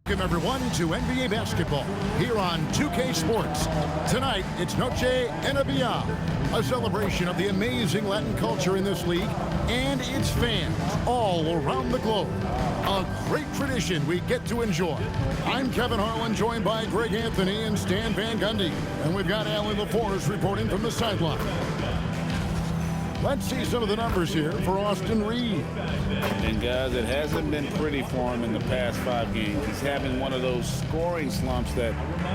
Welcome, everyone, to NBA basketball here on 2K Sports. Tonight, it's Noche Enabia, a celebration of the amazing Latin culture in this league and its fans all around the globe. A great tradition we get to enjoy. I'm Kevin Harlan, joined by Greg Anthony and Stan Van Gundy. And we've got Allie LaForce reporting from the sideline. Let's see some of the numbers here for Austin Reed. And guys, it hasn't been pretty for him in the past 5 games. He's having one of those scoring slumps that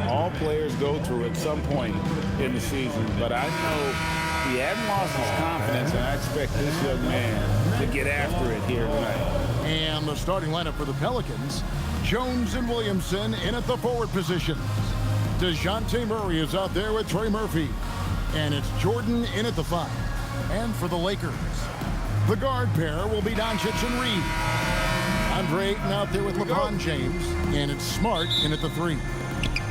all players go through at some point in the season. But I know he hasn't lost his confidence, and I expect this young man to get after it here tonight. And the starting lineup for the Pelicans, Jones and Williamson in at the forward positions. DeJounte Murray is out there with Trey Murphy. And it's Jordan in at the 5. And for the Lakers, the guard pair will be Doncic and Reed. Andre Ayton out there with LeBron James, and it's Smart in at the 3.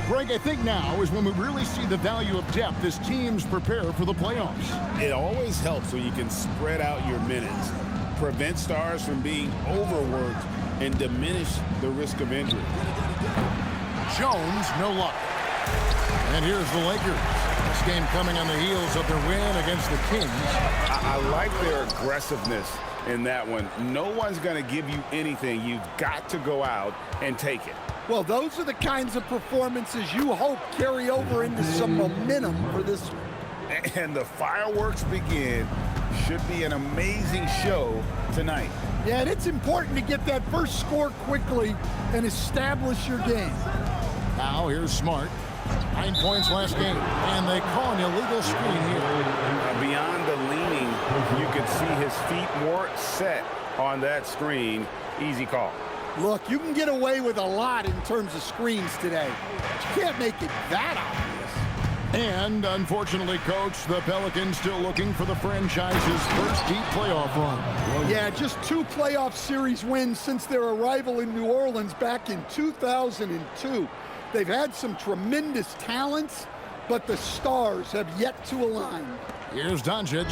Greg, I think now is when we really see the value of depth as teams prepare for the playoffs. It always helps when you can spread out your minutes, prevent stars from being overworked, and diminish the risk of injury. Jones, no luck. And here's the Lakers. This game coming on the heels of their win against the Kings. I like their aggressiveness in that one. No one's going to give you anything. You've got to go out and take it. Well, those are the kinds of performances you hope carry over into some momentum for this. And the fireworks begin. Should be an amazing show tonight. Yeah, and it's important to get that first score quickly and establish your game. Now here's Smart. 9 points last game, and they call an illegal screen here. Beyond the leaning, you can see his feet more set on that screen. Easy call. Look, you can get away with a lot in terms of screens today. You can't make it that obvious. And unfortunately, Coach, the Pelicans still looking for the franchise's first deep playoff run. Yeah, just 2 playoff series wins since their arrival in New Orleans back in 2002. They've had some tremendous talents, but the stars have yet to align. Here's Doncic.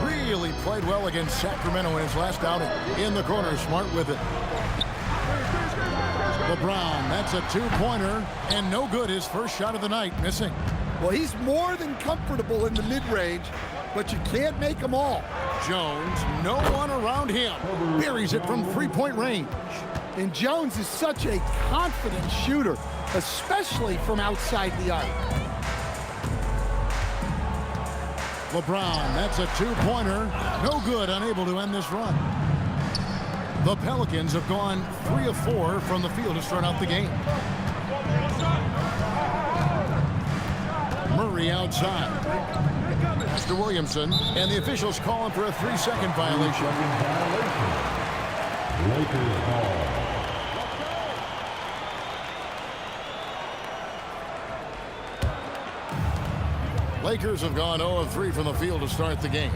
Really played well against Sacramento in his last outing. In the corner, Smart with it. LeBron, that's a 2-pointer, and no good. His first shot of the night, missing. Well, he's more than comfortable in the mid-range, but you can't make them all. Jones, no one around him. Buries it from 3-point range. And Jones is such a confident shooter, especially from outside the arc. LeBron, that's a 2-pointer. No good, unable to end this run. The Pelicans have gone 3 of 4 from the field to start out the game. Murray outside. Pass to Williamson, and the officials call him for a 3-second violation. Lakers ball. Lakers have gone 0 of 3 from the field to start the game.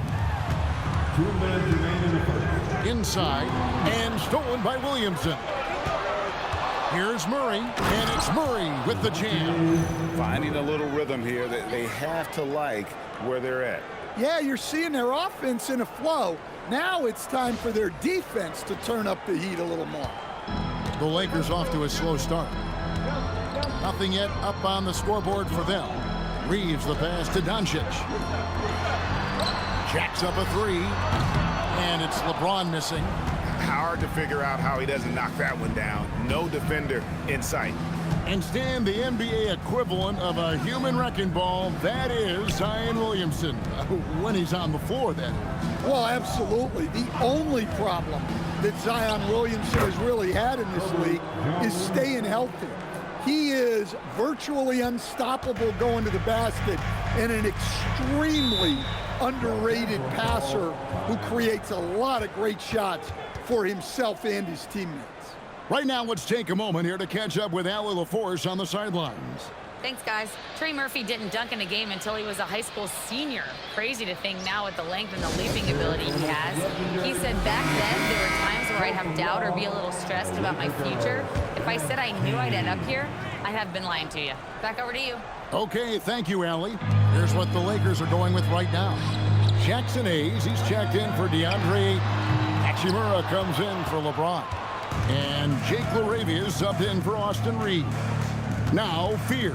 2 minutes remain in the first. Inside, and stolen by Williamson. Here's Murray, and it's Murray with the jam. Finding a little rhythm here that they have to like where they're at. Yeah, you're seeing their offense in a flow. Now it's time for their defense to turn up the heat a little more. The Lakers off to a slow start. Nothing yet up on the scoreboard for them. Reeves the pass to Doncic. Jacks up a 3, and it's LeBron missing. Hard to figure out how he doesn't knock that one down. No defender in sight. And Stan, the NBA equivalent of a human wrecking ball, that is Zion Williamson. When he's on the floor, that is. Well, absolutely. The only problem that Zion Williamson has really had in this league is staying healthy. He is virtually unstoppable going to the basket and an extremely underrated passer who creates a lot of great shots for himself and his teammates. Right now, let's take a moment here to catch up with Allie LaForce on the sidelines. Thanks, guys. Trey Murphy didn't dunk in a game until he was a high school senior. Crazy to think now with the length and the leaping ability he has. He said back then there were times where I'd have doubt or be a little stressed about my future. If I said I knew I'd end up here, I have been lying to you. Back over to you. Okay, thank you, Allie. Here's what the Lakers are going with right now. Jackson Hayes, he's checked in for DeAndre Ayton. Hachimura comes in for LeBron. And Jake LaRavia is subbed in for Austin Reed. Now Fears,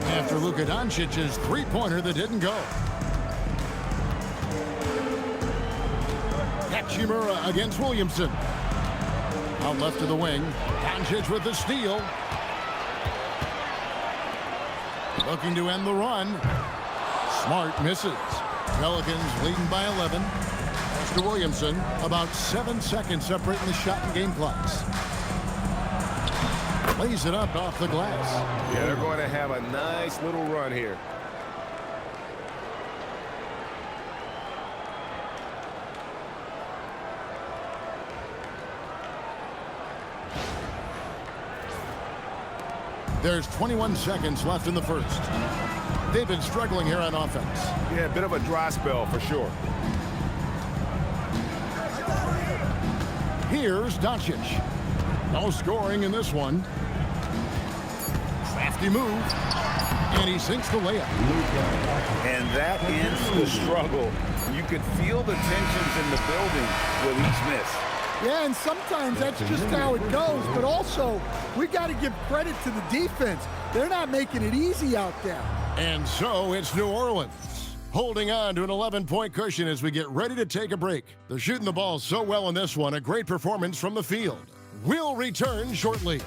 after Luka Doncic's three-pointer that didn't go. Hachimura against Williamson. Out left to the wing. Doncic with the steal. Looking to end the run. Smart misses. Pelicans leading by 11. Pass to Williamson. About 7 seconds separating the shot and game clocks. Lays it up off the glass. Yeah, they're going to have a nice little run here. There's 21 seconds left in the first. They've been struggling here on offense. Yeah, a bit of a dry spell for sure. Here's Doncic. No scoring in this one. Crafty move. And he sinks the layup. And that ends the struggle. You could feel the tensions in the building with each miss. Yeah, and sometimes that's just how it goes. But also, we got to give credit to the defense. They're not making it easy out there. And so it's New Orleans holding on to an 11-point cushion as we get ready to take a break. They're shooting the ball so well in this one. A great performance from the field. We'll return shortly.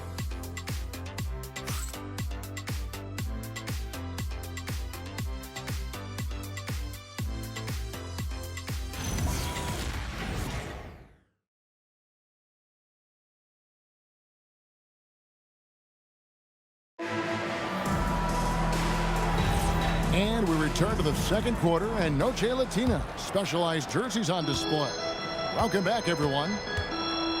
And we return to the second quarter, and Noche Latina specialized jerseys on display. Welcome back, everyone.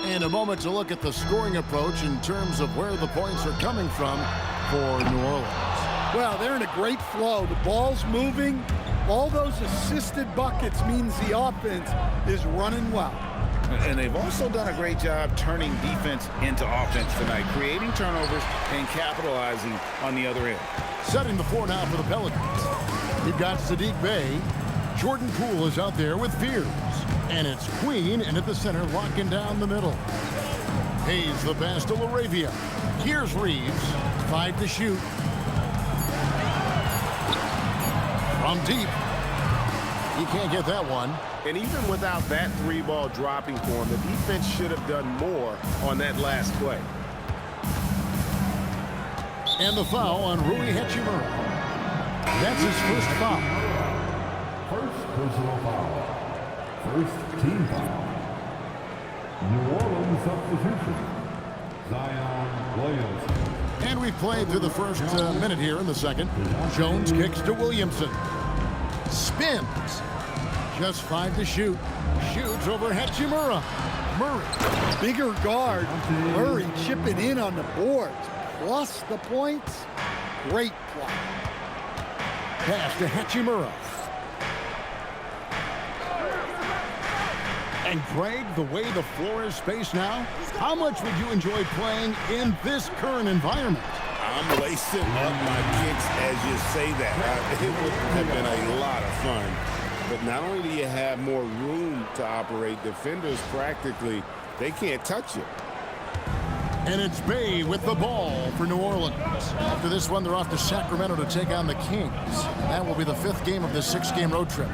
And a moment to look at the scoring approach in terms of where the points are coming from for New Orleans. Well, they're in a great flow. The ball's moving. All those assisted buckets means the offense is running well. And they've also done a great job turning defense into offense tonight, creating turnovers and capitalizing on the other end. Setting the floor now for the Pelicans. You've got Sadiq Bey. Jordan Poole is out there with Fears. And it's Queen in at the center, locking down the middle. Hayes the pass to LaRavia. Here's Reeves. 5 to shoot. From deep. He can't get that one. And even without that three-ball dropping for him, the defense should have done more on that last play. And the foul on Rui Hachimura. That's his first foul. First personal foul. First team foul. New Orleans substitution. Zion Williamson. And we've played through the first minute here in the second. Jones kicks to Williamson. Spins. Just 5 to shoot. Shoots over Hachimura. Murray. Bigger guard. Murray chipping in on the boards. Plus the points. Great play. Pass to Hachimura. And Greg, the way the floor is spaced now, how much would you enjoy playing in this current environment? I'm lacing up my kicks as you say that. It would have been a lot of fun. But not only do you have more room to operate, defenders practically, they can't touch you. And it's Bey with the ball for New Orleans. After this one, they're off to Sacramento to take on the Kings. That will be the 5th game of this 6-game road trip.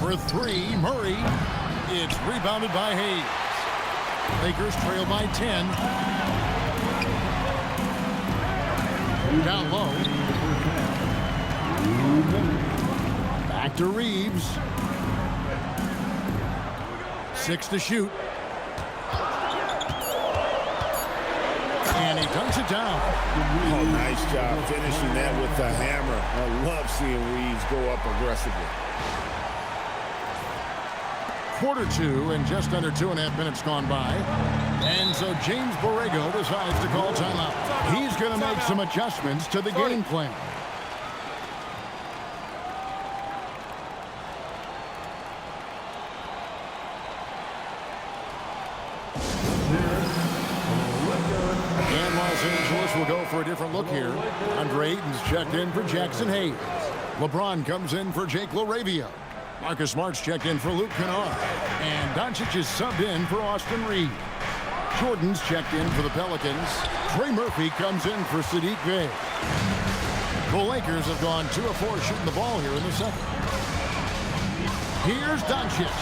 For 3, Murray. It's rebounded by Hayes. Lakers trail by 10. Down low. Back to Reeves. 6 to shoot. And he dunks it down. Oh, nice job finishing that with the hammer. I love seeing Reeves go up aggressively. Quarter 2 and just under 2.5 minutes gone by. And so James Borrego decides to call timeout. He's going to make some adjustments to the game plan. And Los Angeles will go for a different look here. Andre Ayton's checked in for Jackson Hayes. LeBron comes in for Jake LaRavia. Marcus Smart's checked in for Luke Kennard. And Doncic is subbed in for Austin Reed. Jordan's checked in for the Pelicans. Trey Murphy comes in for Sadiq Bey. The Lakers have gone 2 of 4 shooting the ball here in the second. Here's Doncic.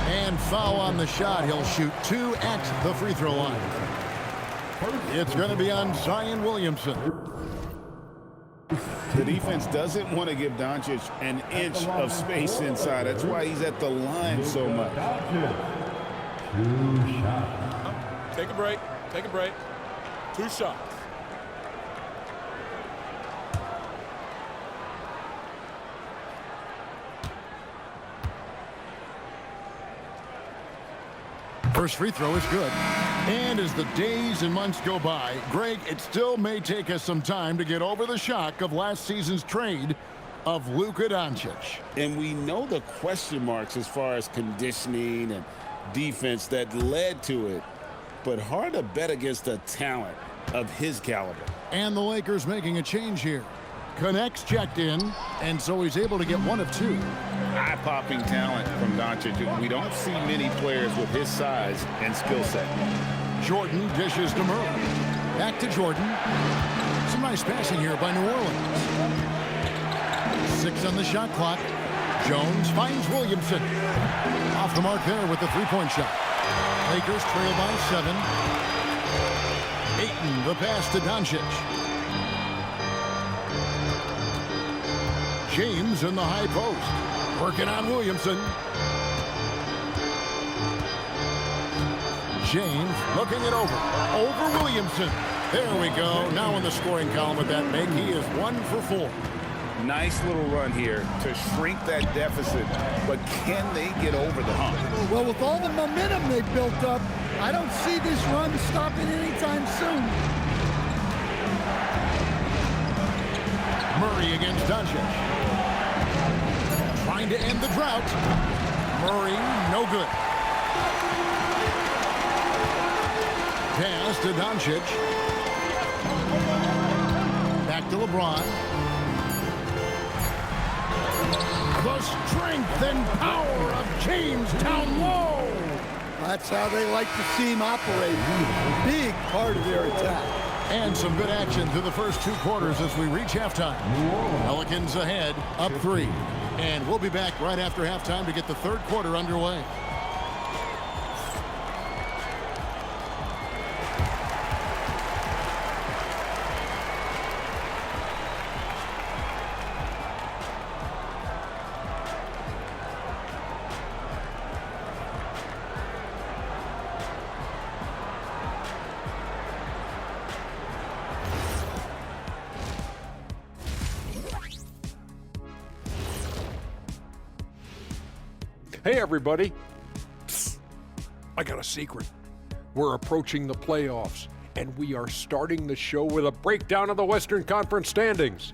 And foul on the shot. He'll shoot 2 at the free throw line. It's going to be on Zion Williamson. The defense doesn't want to give Doncic an inch of space inside. That's why he's at the line so much. Take a break. Take a break. 2 shots. First free throw is good. And as the days and months go by, Greg, it still may take us some time to get over the shock of last season's trade of Luka Doncic. And we know the question marks as far as conditioning and defense that led to it. But hard to bet against the talent of his caliber. And the Lakers making a change here. Connects checked in, and so he's able to get 1 of 2. Eye-popping talent from Doncic. We don't see many players with his size and skill set. Jordan dishes to Murray. Back to Jordan. Some nice passing here by New Orleans. 6 on the shot clock. Jones finds Williamson. Off the mark there with the three-point shot. Lakers trail by 7. Ayton, the pass to Doncic. James in the high post. Working on Williamson. James looking it over. Over Williamson. There we go. Now in the scoring column with that make, he is 1 for 4. Nice little run here to shrink that deficit, but can they get over the hump? Well, with all the momentum they've built up, I don't see this run stopping anytime soon. Murray against Doncic. Trying to end the drought. Murray, no good. Pass to Doncic. Back to LeBron. The strength and power of Jamestown Low. That's how they like to see him operate. Big part of their attack. And some good action through the first 2 quarters as we reach halftime. Pelicans ahead, up 3. And we'll be back right after halftime to get the 3rd quarter underway. Hey, everybody. Psst. I got a secret. We're approaching the playoffs, and we are starting the show with a breakdown of the Western Conference standings.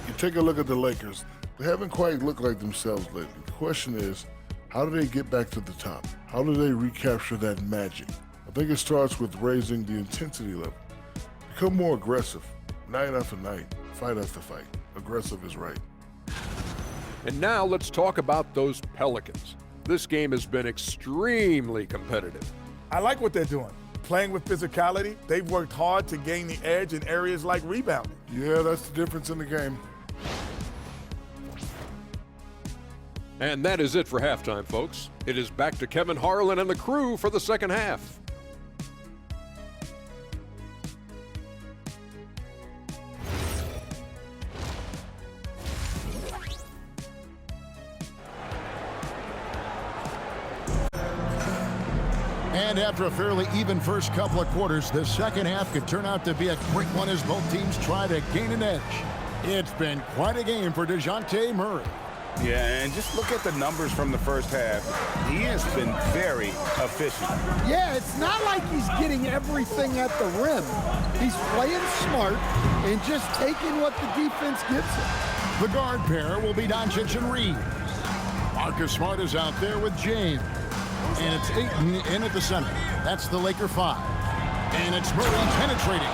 You take a look at the Lakers. They haven't quite looked like themselves lately. The question is, how do they get back to the top? How do they recapture that magic? I think it starts with raising the intensity level. Become more aggressive. Night after night, fight after fight. Aggressive is right. And now let's talk about those Pelicans. This game has been extremely competitive. I like what they're doing. Playing with physicality, they've worked hard to gain the edge in areas like rebounding. Yeah, that's the difference in the game. And that is it for halftime, folks. It is back to Kevin Harlan and the crew for the second half. And after a fairly even first couple of quarters, the second half could turn out to be a quick one as both teams try to gain an edge. It's been quite a game for DeJounte Murray. Yeah, and just look at the numbers from the first half. He has been very efficient. Yeah, it's not like he's getting everything at the rim. He's playing smart and just taking what the defense gives him. The guard pair will be Doncic and Reeves. Marcus Smart is out there with James. And it's Ayton in at the center. That's the Laker 5. And it's Murray penetrating.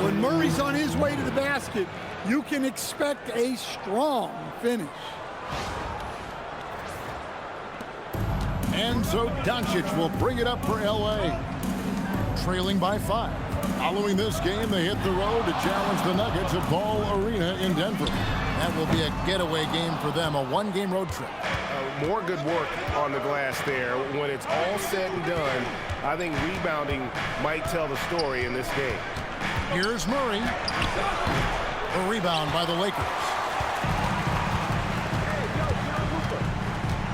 When Murray's on his way to the basket, you can expect a strong finish. And so Doncic will bring it up for L.A. Trailing by 5. Following this game, they hit the road to challenge the Nuggets at Ball Arena in Denver. That will be a getaway game for them, a one-game road trip. More good work on the glass there. When it's all said and done, I think rebounding might tell the story in this game. Here's Murray. A rebound by the Lakers.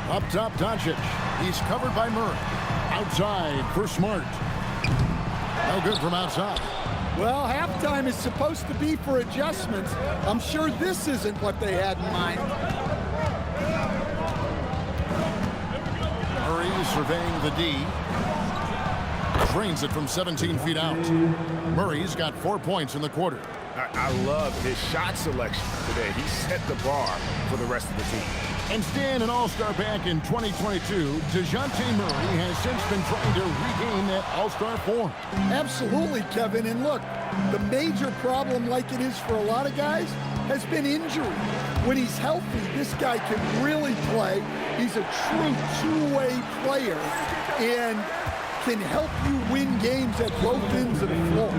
Up top, Doncic. He's covered by Murray. Outside for Smart. No good from outside. Well, halftime is supposed to be for adjustments. I'm sure this isn't what they had in mind. Murray surveying the D. Drains it from 17 feet out. Murray's got 4 points in the quarter. I love his shot selection today. He set the bar for the rest of the team. And staying an all-star back in 2022, DeJounte Murray has since been trying to regain that all-star form. Absolutely, Kevin. And look, the major problem, like it is for a lot of guys, has been injury. When he's healthy, this guy can really play. He's a true two-way player and can help you win games at both ends of the floor.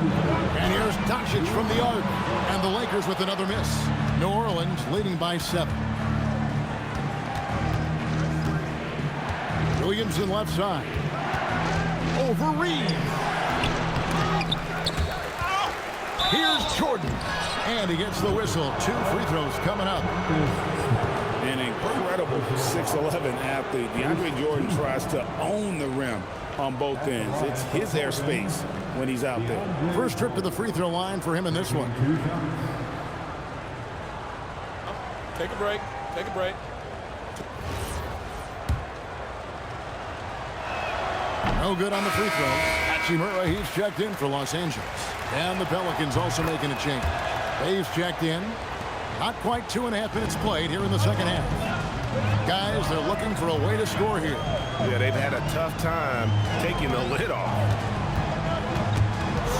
And here's Doncic from the arc. And the Lakers with another miss. New Orleans leading by 7. Williamson left side. Over Reed. Here's Jordan. And he gets the whistle. 2 free throws coming up. An incredible 6'11" athlete. DeAndre Jordan tries to own the rim on both ends. It's his airspace when he's out there. First trip to the free throw line for him in this one. Take a break. Take a break. No good on the free throw. Hachimura, he's checked in for Los Angeles. And the Pelicans also making a change. Bay's checked in. Not quite 2.5 minutes played here in the second half. Guys, they're looking for a way to score here. Yeah, they've had a tough time taking the lid off.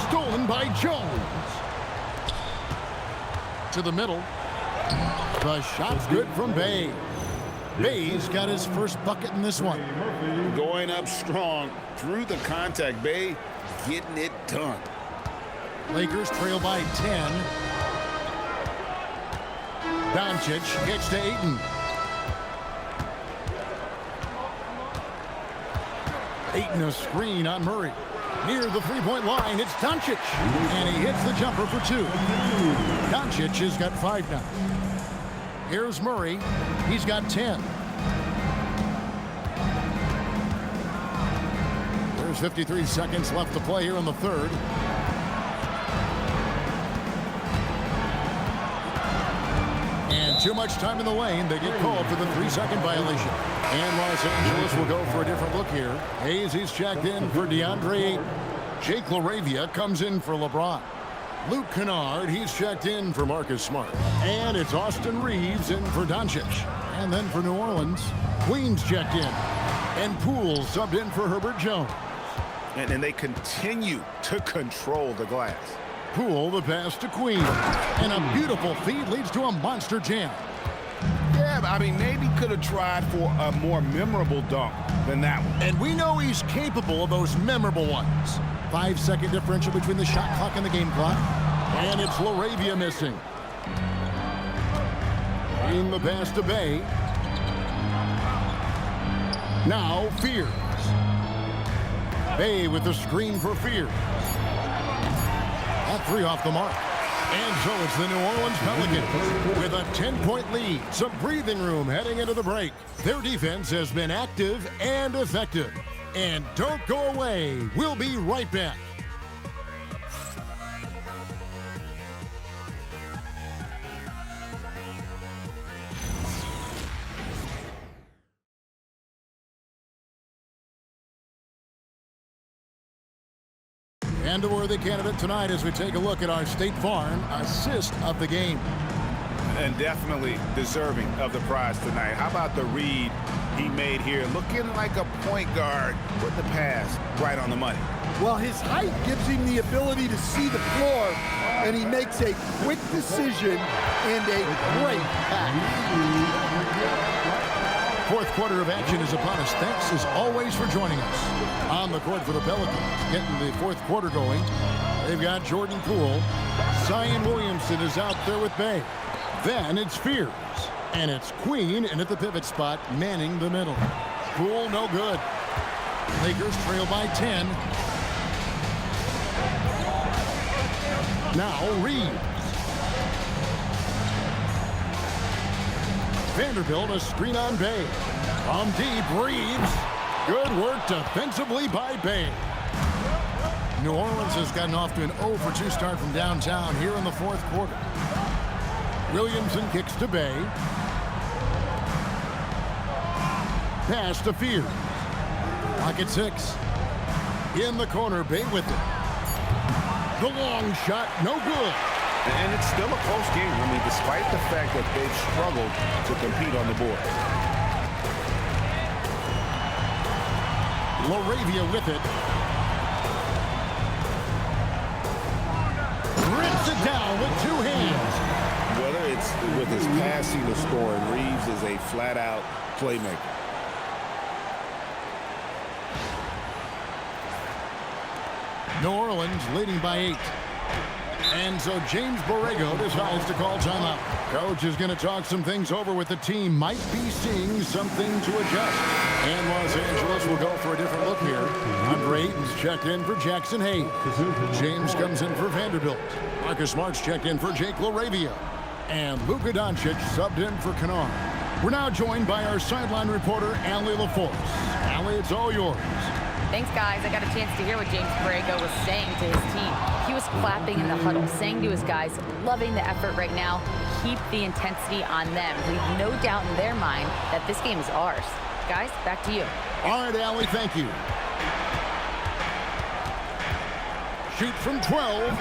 Stolen by Jones. To the middle. The shot's good from Bay. Bay's got his first bucket in this one. Going up strong through the contact. Bay getting it done. Lakers trail by 10. Doncic gets to Ayton. Ayton a screen on Murray. Near the three-point line, it's Doncic. And he hits the jumper for 2. Doncic has got 5 now. Here's Murray. He's got 10. There's 53 seconds left to play here in the third. And too much time in the lane. They get called for the 3-second violation. And Los Angeles will go for a different look here. Hayes, he's checked in for DeAndre. Jake LaRavia comes in for LeBron. Luke Kennard, he's checked in for Marcus Smart. And it's Austin Reeves in for Doncic. And then for New Orleans, Queen's checked in. And Poole subbed in for Herbert Jones. And they continue to control the glass. Poole, the pass to Queen. And a beautiful feed leads to a monster jam. Yeah, I mean, maybe could have tried for a more memorable dunk than that one. And we know he's capable of those memorable ones. 5-second differential between the shot clock and the game clock. And it's LaRavia missing. In the pass to Bay. Now Fears. Bay with the screen for Fears. That 3 off the mark. And so it's the New Orleans Pelicans with a 10-point lead. Some breathing room heading into the break. Their defense has been active and effective. And don't go away. We'll be right back. And a worthy candidate tonight as we take a look at our State Farm assist of the game. And definitely deserving of the prize tonight. How about the read he made here? Looking like a point guard with the pass right on the money. Well, his height gives him the ability to see the floor, and he makes a quick decision and a great pass. Fourth quarter of action is upon us. Thanks as always for joining us. On the court for the Pelicans, getting the fourth quarter going. They've got Jordan Poole. Zion Williamson is out there with Bay. Then it's Fears. And it's Queen in at the pivot spot, manning the middle. Poole no good. Lakers trail by 10. Now Reeves. Vanderbilt a screen on Bay. From deep, Reeves. Good work defensively by Bay. New Orleans has gotten off to an 0-for-2 start from downtown here in the fourth quarter. Williamson kicks to Bay. Pass to Fears. Pocket 6. In the corner, Bay with it. The long shot, no good. And it's still a close game. I mean, despite the fact that they've struggled to compete on the board. LaRavia with it. Rips it down with two hands. Whether it's with his passing or scoring, Reeves is a flat-out playmaker. New Orleans leading by 8. And so James Borrego decides to call timeout. Coach is going to talk some things over with the team. Might be seeing something to adjust. And Los Angeles will go for a different look here. Andre Ayton's checked in for Jackson Hayes. James comes in for Vanderbilt. Marcus Smart's checked in for Jake LaRavia. And Luka Doncic subbed in for Kennard. We're now joined by our sideline reporter, Allie LaForce. Allie, it's all yours. Thanks, guys. I got a chance to hear what James Borrego was saying to his team. He was clapping in the huddle, saying to his guys, loving the effort right now. Keep the intensity on them. Leave no doubt in their mind that this game is ours. Guys, back to you. All right, Allie, thank you. Shoot from 12.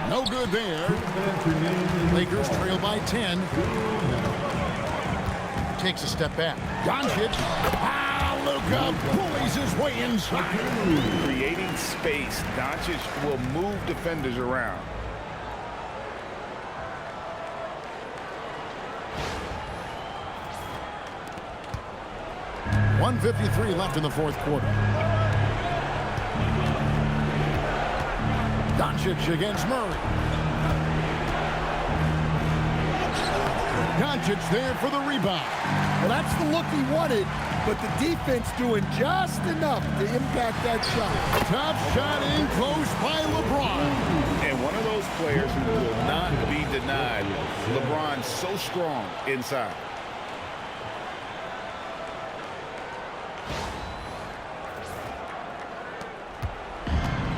No good there. Lakers trail by 10. Takes a step back. Doncic. Luka pulls his way inside. Creating space. Doncic will move defenders around. .153 left in the fourth quarter. Doncic against Murray. Doncic there for the rebound. Well, that's the look he wanted, but the defense doing just enough to impact that shot. Top shot in close by LeBron. And one of those players who will not be denied. LeBron's so strong inside.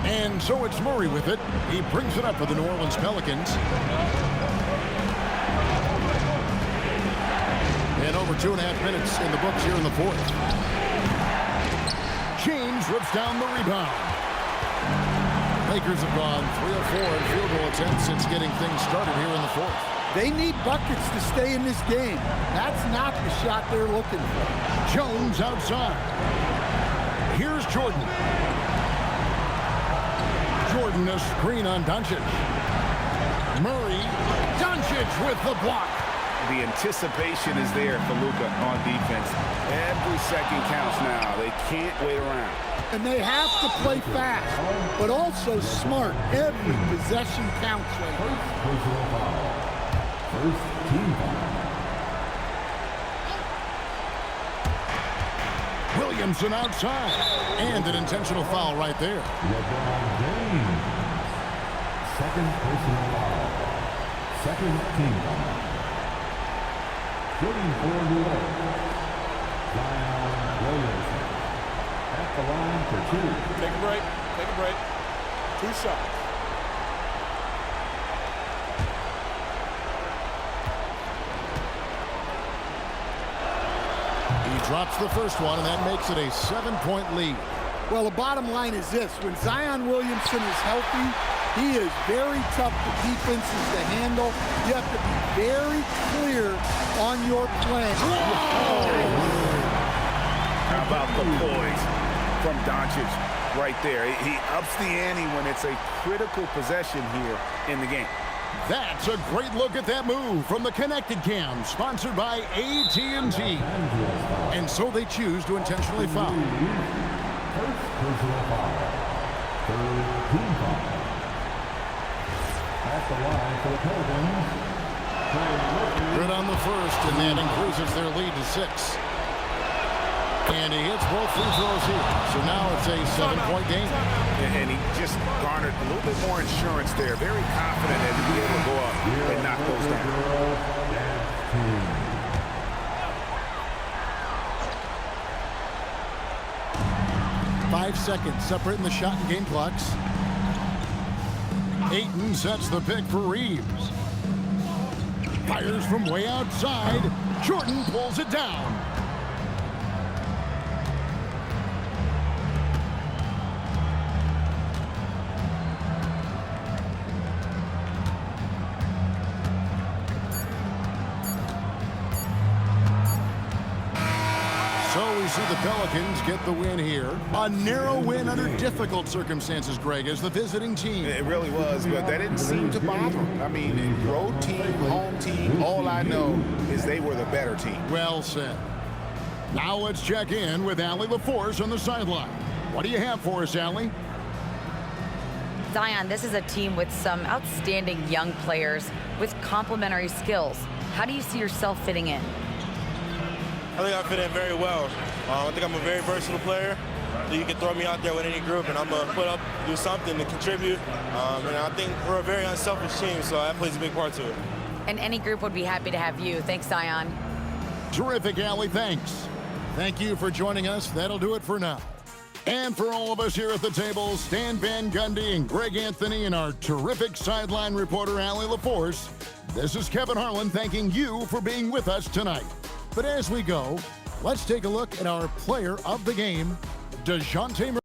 And so it's Murray with it. He brings it up for the New Orleans Pelicans. And over 2.5 minutes in the books here in the fourth. James rips down the rebound. Lakers have gone 3 of 4 in field goal attempts since getting things started here in the fourth. They need buckets to stay in this game. That's not the shot they're looking for. Jones outside. Here's Jordan. Jordan a screen on Doncic. Murray. Doncic with the block. The anticipation is there for Luka on defense. Every second counts now. They can't wait around. And they have to play fast, but also smart. Every possession counts right now. Personal foul. First team foul. Williamson outside. And an intentional foul right there. LeBron James. Second personal foul. Second team foul. Shooting for New Orleans. Zion Williamson. At the line for 2. Take a break. Take a break. 2 shots. He drops the first one, and that makes it a 7-point lead. Well, the bottom line is this. When Zion Williamson is healthy, he is very tough for defenses to handle. You have to be very clear on your plan. How about the poise from Doncic right there? He ups the ante when it's a critical possession here in the game. That's a great look at that move from the Connected Cam, sponsored by AT&T. And so they choose to intentionally foul. First personal foul. Third team foul. At the line for the Pelicans. Good on the first, and that increases their lead to 6. And he hits both free throws here. So now it's a 7-point game. And he just garnered a little bit more insurance there. Very confident that he'll be able to go up and knock those down. 5 seconds separating the shot and game clocks. Ayton sets the pick for Reeves. Fires from way outside. Jordan pulls it down. So we see the Pelicans get the win here. A narrow win under difficult circumstances, Greg, as the visiting team. It really was, but that didn't seem to bother them. I mean, road team, home team, all I know is they were the better team. Well said. Now let's check in with Allie LaForce on the sideline. What do you have for us, Allie? Zion, this is a team with some outstanding young players with complementary skills. How do you see yourself fitting in? I think I fit in very well. I think I'm a very versatile player. You can throw me out there with any group, and I'm going to put up, do something to contribute. And I think we're a very unselfish team, so that plays a big part to it. And any group would be happy to have you. Thanks, Zion. Terrific, Allie. Thanks. Thank you for joining us. That'll do it for now. And for all of us here at the table, Stan Van Gundy and Greg Anthony and our terrific sideline reporter, Allie LaForce, this is Kevin Harlan thanking you for being with us tonight. But as we go, let's take a look at our player of the game, DeJounte Murray.